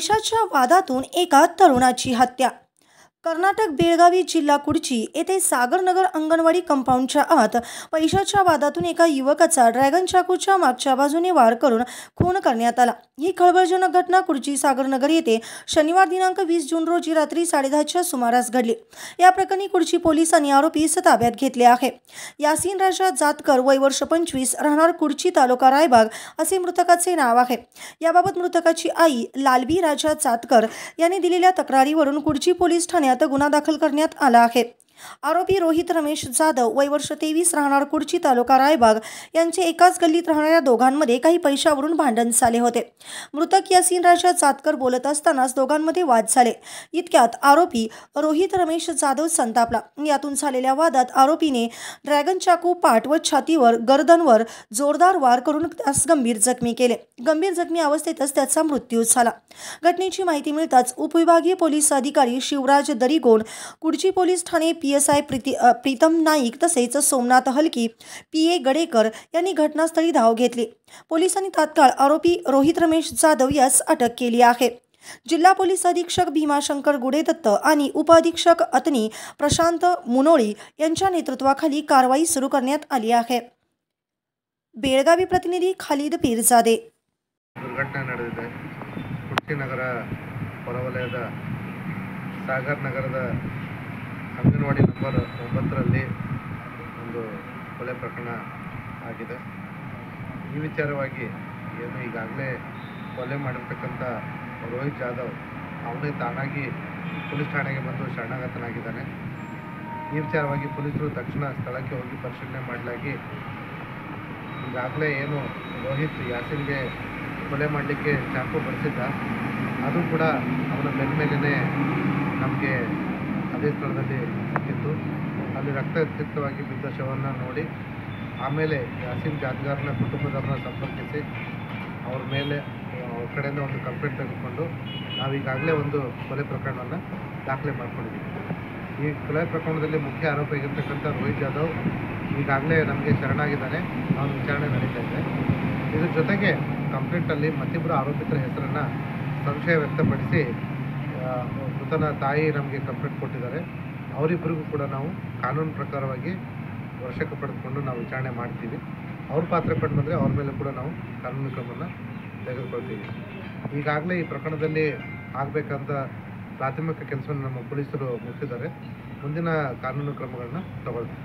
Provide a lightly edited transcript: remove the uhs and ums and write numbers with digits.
पैशाच्या वादातून एका तरुणाची हत्या। कर्नाटक बेळगावी जिल्हा कुडची येथे सागरनगर अंगणवाडी कंपाऊंडच्या आत पैशाच्या वादातून एका युवकाचा ड्रॅगन चाकूच्या मागच्या बाजूने वार करून खून करण्यात आला। ही खळबळजनक घटना कुडची सागरनगर येथे शनिवार दिनांक 20 जून रोजी रात्री 10:30च्या सुमारास घडली। या प्रकरणी कुडची पोलिसांनी आरोपीस ताब्यात घेतले आहे। यासीन राजा जातकर वय वर्ष 25 राहणार कुडची तालुका रायबाग असे मृतकाचे नाव आहे। याबाबत मृतकाची आई लालबी राजा जातकर यांनी दिलेल्या तक्रारीवरून कुडची पोलीस ठाण्यात गुन्हा दाखल करण्यात आला आहे। आरोपी रोहित रमेश जाधव वय वर्ष 23 राहणार कुडची तालुका रायबाग यांचे एकाच गल्लीत राहणाऱ्या दोघांमध्ये काही पैशावरून भांडण झाले होते। मृतक यासीन राजा जातकर बोलत असतानाच दोघांमध्ये वाद झाले। इतक्यात आरोपी रोहित रमेश जाधव संतापला। यातून झालेल्या वादात आरोपीने ड्रॅगन चाकू पाठ व छातीवर गर्दनवर जोरदार वार करून त्यास गंभीर जखमी केले। गंभीर जखमी अवस्थेतच त्याचा मृत्यू झाला। घटनेची माहिती मिळताच उपविभागीय पोलीस अधिकारी शिवराज दरिगोंड, कुडची पोलीस ठाणे PSI प्रीतम नाईक तसेच सोमनाथ हलकी PA गडेकर यांनी घटनास्थळी धाव घेतली। पोलिसांनी तात्काळ आरोपी रोहित रमेश जाधव यास अटक केली आहे। जिल्हा पोलीस अधीक्षक भीमाशंकर गुडेदत्त आणि उपअधीक्षक अतनी प्रशांत मुनोळी यांच्या नेतृत्वाखाली कारवाई सुरू करण्यात आली आहे। बेळगावी प्रतिनिधी खालिद पीरजादे। दुर्घटನೆ ನಡೆದಿದೆ। ಕುಡ್ಚಿ ನಗರ ಹೊರವಲಯದ ಸಾಗರ್ ನಗರದ ಅಂಗನವಾಡಿ ನಂಬರ್ 9ರಲ್ಲಿ ಒಂದು ಕೊಲೆ ಪ್ರಕರಣ ಆಗಿದೆ। ಈ ವಿಚಾರವಾಗಿ ಏನು ಈಗಾಗಲೇ ಕೊಲೆ ಮಾಡಿರ್ತಕ್ಕಂಥ ರೋಹಿತ್ ಜಾಧವ್ ಅವನೇ ತಾನಾಗಿ ಪೊಲೀಸ್ ಠಾಣೆಗೆ ಬಂದು ಶರಣಾಗತನಾಗಿದ್ದಾನೆ। ಈ ವಿಚಾರವಾಗಿ ಪೊಲೀಸರು ತಕ್ಷಣ ಸ್ಥಳಕ್ಕೆ ಹೋಗಿ ಪರಿಶೀಲನೆ ಮಾಡಲಾಗಿ ಈಗಾಗಲೇ ಏನು ರೋಹಿತ್ ಯಾಸಿನ್ಗೆ ಕೊಲೆ ಮಾಡಲಿಕ್ಕೆ ಚಾಕು ಬಳಸಿದ್ದ ಅದು ಕೂಡ ಅವನ ಬೆನ್ಮೇಲೆ ನಮಗೆ ಅದೇ ಸ್ಥಳದಲ್ಲಿ ಸಿಕ್ಕಿತ್ತು। ಅಲ್ಲಿ ರಕ್ತಸಿಕ್ತವಾಗಿ ಬಿದ್ದ ಶವವನ್ನು ನೋಡಿ ಆಮೇಲೆ ಯಾಸಿನ್ ಜಾತ್ಗಾರ್ನ ಕುಟುಂಬದವ್ರನ್ನ ಸಂಪರ್ಕಿಸಿ ಅವ್ರ ಮೇಲೆ ಅವ್ರ ಕಡೆಯಿಂದ ಒಂದು ಕಂಪ್ಲೇಂಟ್ ತೆಗೆದುಕೊಂಡು ನಾವೀಗಾಗಲೇ ಒಂದು ಕೊಲೆ ಪ್ರಕರಣವನ್ನು ದಾಖಲೆ ಮಾಡ್ಕೊಂಡಿದ್ದೀವಿ। ಈ ಕೊಲೆ ಪ್ರಕರಣದಲ್ಲಿ ಮುಖ್ಯ ಆರೋಪಿ ಆಗಿರ್ತಕ್ಕಂಥ ರೋಹಿತ್ ಜಾಧವ್ ಈಗಾಗಲೇ ನಮಗೆ ಶರಣಾಗಿದ್ದಾನೆ, ಅವನ ವಿಚಾರಣೆ ನಡೀತಾ ಇದೆ। ಇದ್ರ ಜೊತೆಗೆ ಕಂಪ್ಲೇಂಟಲ್ಲಿ ಮತ್ತಿಬ್ಬರು ಆರೋಪಿತರ ಹೆಸರನ್ನು ಸಂಶಯ ವ್ಯಕ್ತಪಡಿಸಿ ಮೃತನ ತಾಯಿ ನಮಗೆ ಕಂಪ್ಲೇಂಟ್ ಕೊಟ್ಟಿದ್ದಾರೆ। ಅವರಿಬ್ಬರಿಗೂ ಕೂಡ ನಾವು ಕಾನೂನು ಪ್ರಕಾರವಾಗಿ ವಶಕ್ಕೆ ಪಡೆದುಕೊಂಡು ನಾವು ವಿಚಾರಣೆ ಮಾಡ್ತೀವಿ। ಅವ್ರ ಪಾತ್ರ ಕಂಡು ಬಂದರೆ ಅವ್ರ ಮೇಲೆ ಕೂಡ ನಾವು ಕಾನೂನು ಕ್ರಮವನ್ನು ತೆಗೆದುಕೊಳ್ತೀವಿ। ಈಗಾಗಲೇ ಈ ಪ್ರಕರಣದಲ್ಲಿ ಆಗಬೇಕಂತ ಪ್ರಾಥಮಿಕ ಕೆಲಸವನ್ನು ನಮ್ಮ ಪೊಲೀಸರು ಮುಗಿಸಿದ್ದಾರೆ। ಮುಂದಿನ ಕಾನೂನು ಕ್ರಮಗಳನ್ನು ತಗೊಳ್ತೀವಿ।